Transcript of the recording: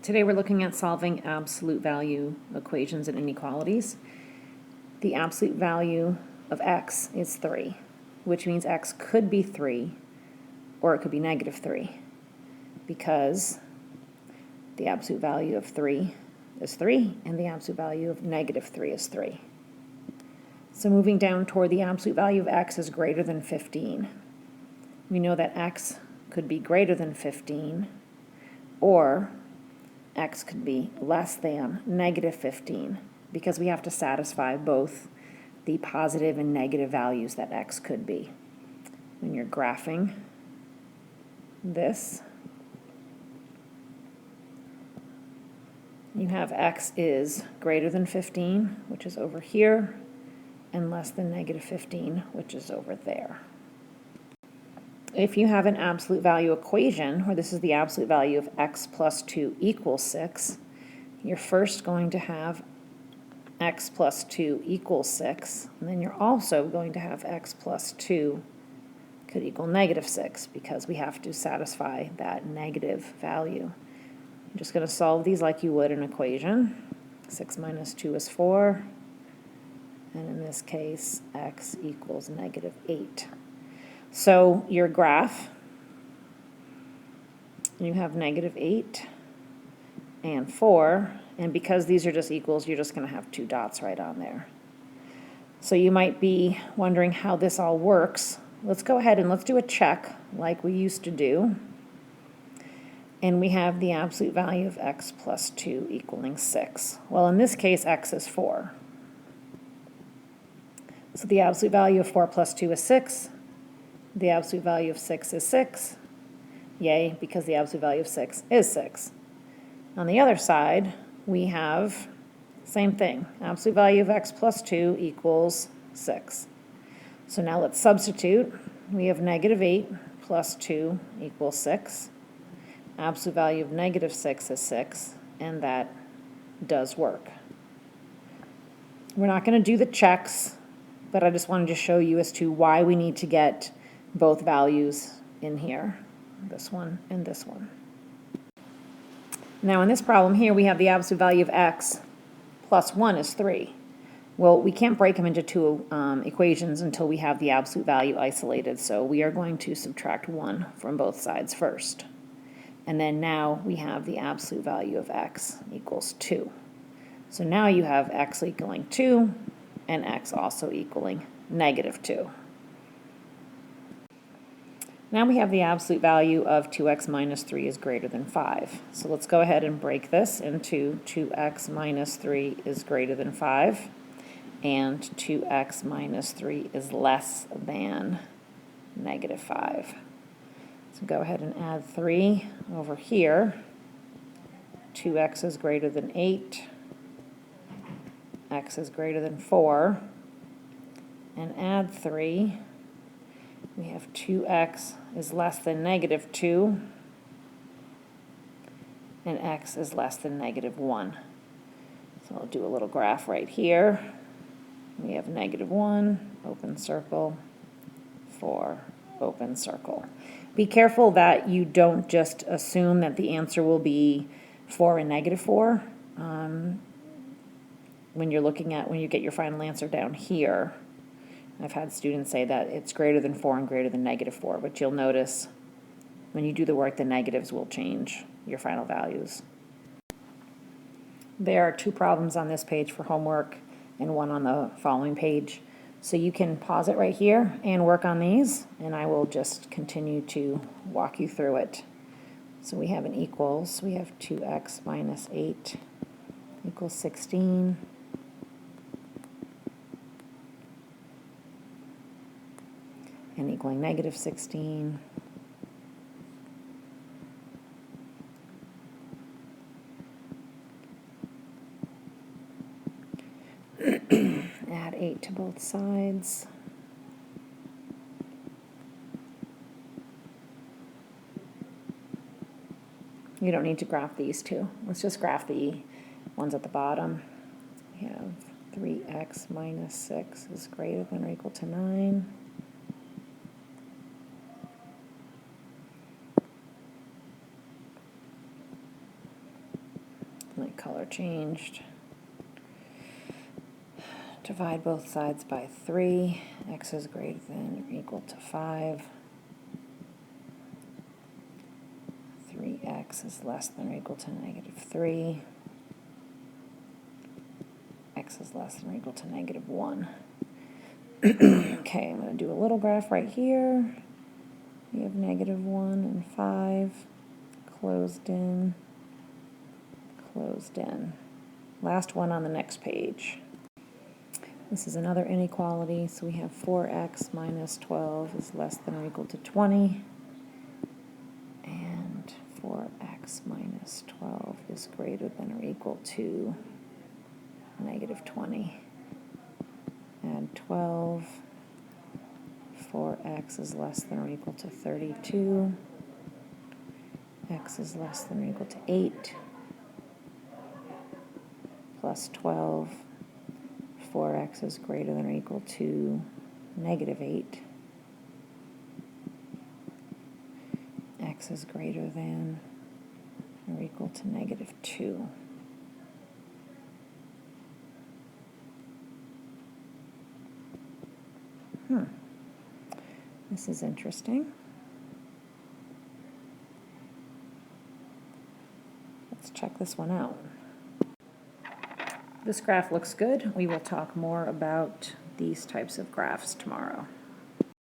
Today we're looking at solving absolute value equations and inequalities. The absolute value of x is 3, which means x could be 3 or it could be negative 3, because the absolute value of 3 is 3 and the absolute value of negative 3 is 3. So moving down toward the absolute value of x is greater than 15. We know that x could be greater than 15 or x could be less than negative 15, because we have to satisfy both the positive and negative values that x could be. When you're graphing this, you have x is greater than 15, which is over here, and less than negative 15, which is over there. If you have an absolute value equation, where this is the absolute value of x plus 2 equals 6, you're first going to have x plus 2 equals 6, and then you're also going to have x plus 2 could equal negative 6, because we have to satisfy that negative value. I'm just going to solve these like you would an equation. 6 minus 2 is 4, and in this case, x equals negative 8. So your graph, you have negative 8 and 4, and because these are just equals, you're just going to have 2 dots right on there. So you might be wondering how this all works. Let's go ahead and let's do a check like we used to do. And we have the absolute value of x plus 2 equaling 6. Well, in this case, x is 4. So the absolute value of 4 plus 2 is 6. The absolute value of 6 is 6. Yay, because the absolute value of 6 is 6. On the other side, we have same thing. Absolute value of x plus 2 equals 6. So now let's substitute. We have negative 8 plus 2 equals 6. Absolute value of negative 6 is 6, and that does work. We're not going to do the checks, but I just wanted to show you as to why we need to get both values in here, this one and this one. Now in this problem here, we have the absolute value of x plus 1 is 3. Well, we can't break them into two equations until we have the absolute value isolated, so we are going to subtract 1 from both sides first. And then now we have the absolute value of x equals 2. So now you have x equaling 2 and x also equaling negative 2. Now we have the absolute value of 2x minus 3 is greater than 5. So let's go ahead and break this into 2x minus 3 is greater than 5, and 2x minus 3 is less than negative 5. So go ahead and add 3 over here. 2x is greater than 8. X is greater than 4. And add 3. We have 2x is less than negative 2, and x is less than negative 1. So I'll do a little graph right here. We have negative 1, open circle, 4, open circle. Be careful that you don't just assume that the answer will be 4 and negative 4. When you get your final answer down here, I've had students say that it's greater than 4 and greater than negative 4, but you'll notice when you do the work, the negatives will change your final values. There are 2 problems on this page for homework and 1 on the following page. So you can pause it right here and work on these, and I will just continue to walk you through it. So we have an equals. We have 2x minus 8 equals 16. And equaling negative 16. Add 8 to both sides. You don't need to graph these two. Let's just graph the ones at the bottom. We have 3x minus 6 is greater than or equal to 9. My color changed. Divide both sides by 3. X is greater than or equal to 5. 3x is less than or equal to negative 3. X is less than or equal to negative 1. Okay, I'm going to do a little graph right here. We have negative 1 and 5. Closed in. Closed in. Last one on the next page. This is another inequality, so we have 4x minus 12 is less than or equal to 20. And 4x minus 12 is greater than or equal to negative 20. Add 12. 4x is less than or equal to 32. X is less than or equal to 8. Plus 12. 4x is greater than or equal to negative 8. X is greater than or equal to negative 2. This is interesting. Let's check this one out. This graph looks good. We will talk more about these types of graphs tomorrow.